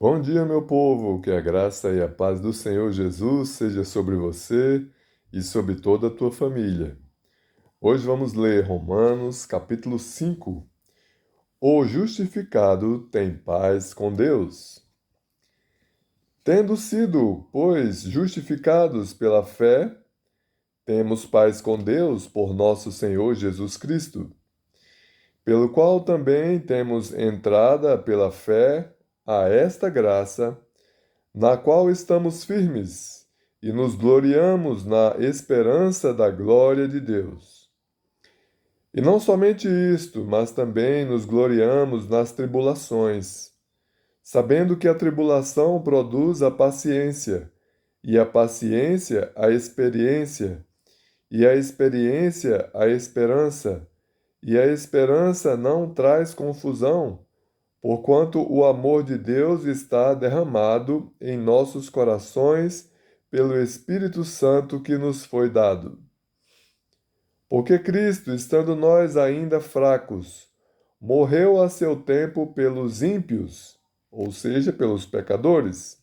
Bom dia, meu povo, que a graça e a paz do Senhor Jesus seja sobre você e sobre toda a tua família. Hoje vamos ler Romanos, capítulo 5. O justificado tem paz com Deus. Tendo sido, pois, justificados pela fé, temos paz com Deus por nosso Senhor Jesus Cristo, pelo qual também temos entrada pela fé a esta graça na qual estamos firmes e nos gloriamos na esperança da glória de Deus. E não somente isto, mas também nos gloriamos nas tribulações, sabendo que a tribulação produz a paciência, e a paciência a experiência, e a experiência a esperança, e a esperança não traz confusão, porquanto o amor de Deus está derramado em nossos corações pelo Espírito Santo que nos foi dado. Porque Cristo, estando nós ainda fracos, morreu a seu tempo pelos ímpios, ou seja, pelos pecadores.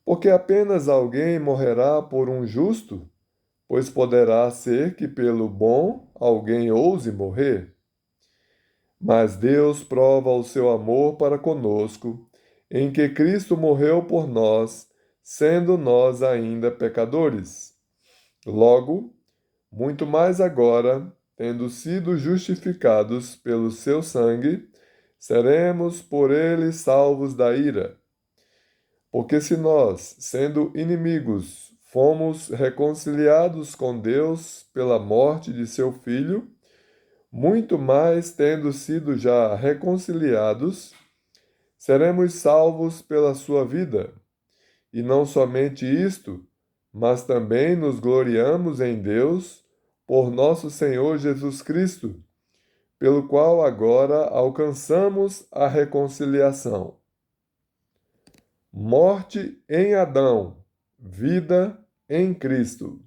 Porque apenas alguém morrerá por um justo, pois poderá ser que pelo bom alguém ouse morrer. Mas Deus prova o seu amor para conosco, em que Cristo morreu por nós, sendo nós ainda pecadores. Logo, muito mais agora, tendo sido justificados pelo seu sangue, seremos por ele salvos da ira. Porque se nós, sendo inimigos, fomos reconciliados com Deus pela morte de seu Filho, muito mais tendo sido já reconciliados, seremos salvos pela sua vida. E não somente isto, mas também nos gloriamos em Deus por nosso Senhor Jesus Cristo, pelo qual agora alcançamos a reconciliação. Morte em Adão, vida em Cristo.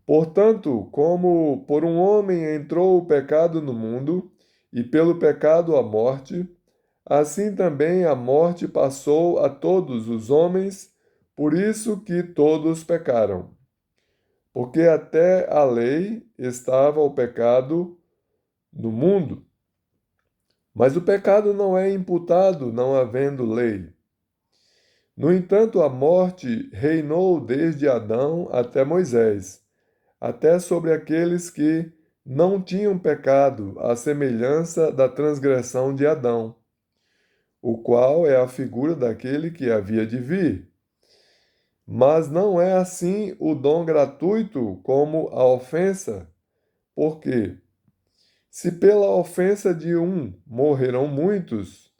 Portanto, como por um homem entrou o pecado no mundo, e pelo pecado a morte, assim também a morte passou a todos os homens, por isso que todos pecaram. Porque até a lei estava o pecado no mundo, mas o pecado não é imputado não havendo lei. No entanto, a morte reinou desde Adão até Moisés, até sobre aqueles que não tinham pecado, à semelhança da transgressão de Adão, o qual é a figura daquele que havia de vir. Mas não é assim o dom gratuito como a ofensa, porque se pela ofensa de um morreram muitos,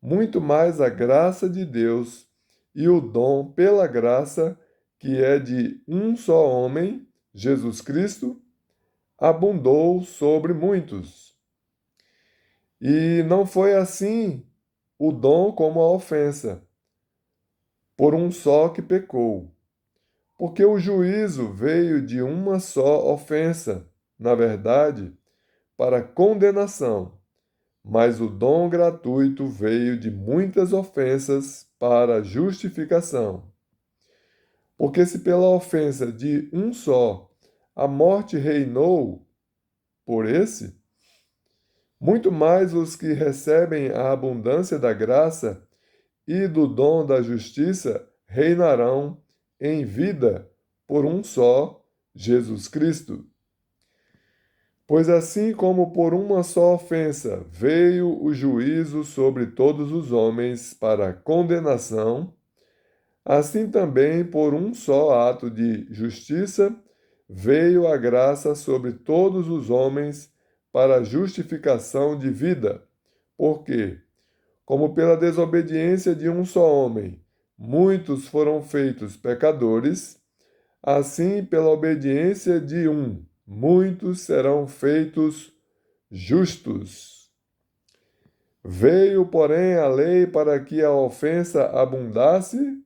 muito mais a graça de Deus e o dom pela graça, que é de um só homem, Jesus Cristo, abundou sobre muitos. E não foi assim o dom como a ofensa, por um só que pecou. Porque o juízo veio de uma só ofensa, na verdade, para condenação, mas o dom gratuito veio de muitas ofensas para justificação. Porque se pela ofensa de um só a morte reinou por esse, muito mais os que recebem a abundância da graça e do dom da justiça reinarão em vida por um só, Jesus Cristo. Pois assim como por uma só ofensa veio o juízo sobre todos os homens para condenação, assim também por um só ato de justiça veio a graça sobre todos os homens para justificação de vida. Porque, como pela desobediência de um só homem muitos foram feitos pecadores, assim pela obediência de um muitos serão feitos justos. Veio, porém, a lei para que a ofensa abundasse,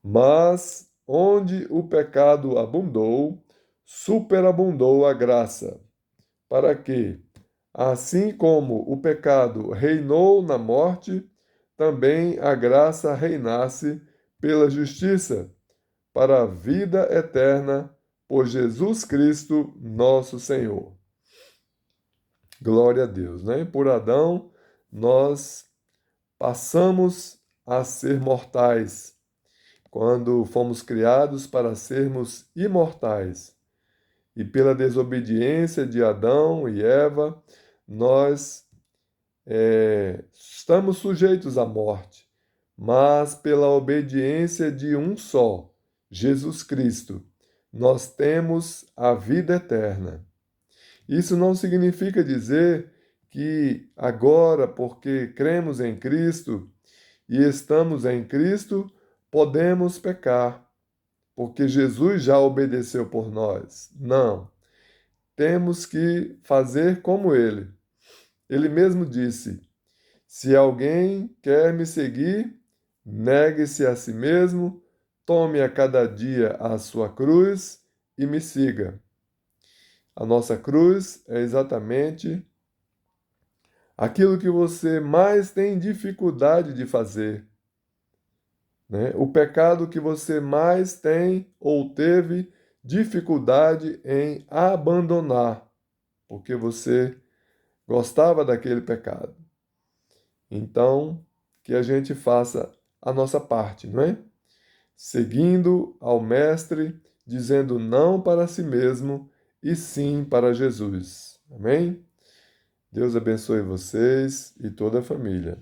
mas onde o pecado abundou, superabundou a graça, para que, assim como o pecado reinou na morte, também a graça reinasse pela justiça, para a vida eterna, por Jesus Cristo, nosso Senhor. Glória a Deus, né? Por Adão, nós passamos a ser mortais, quando fomos criados para sermos imortais. E pela desobediência de Adão e Eva, nós estamos sujeitos à morte, mas pela obediência de um só, Jesus Cristo, nós temos a vida eterna. Isso não significa dizer que agora, porque cremos em Cristo e estamos em Cristo, podemos pecar, porque Jesus já obedeceu por nós. Não. Temos que fazer como ele. Ele mesmo disse: se alguém quer me seguir, negue-se a si mesmo, tome a cada dia a sua cruz e me siga. A nossa cruz é exatamente aquilo que você mais tem dificuldade de fazer, né? O pecado que você mais tem ou teve dificuldade em abandonar, porque você gostava daquele pecado. Então, que a gente faça a nossa parte, não é? Seguindo ao Mestre, dizendo não para si mesmo e sim para Jesus. Amém? Deus abençoe vocês e toda a família.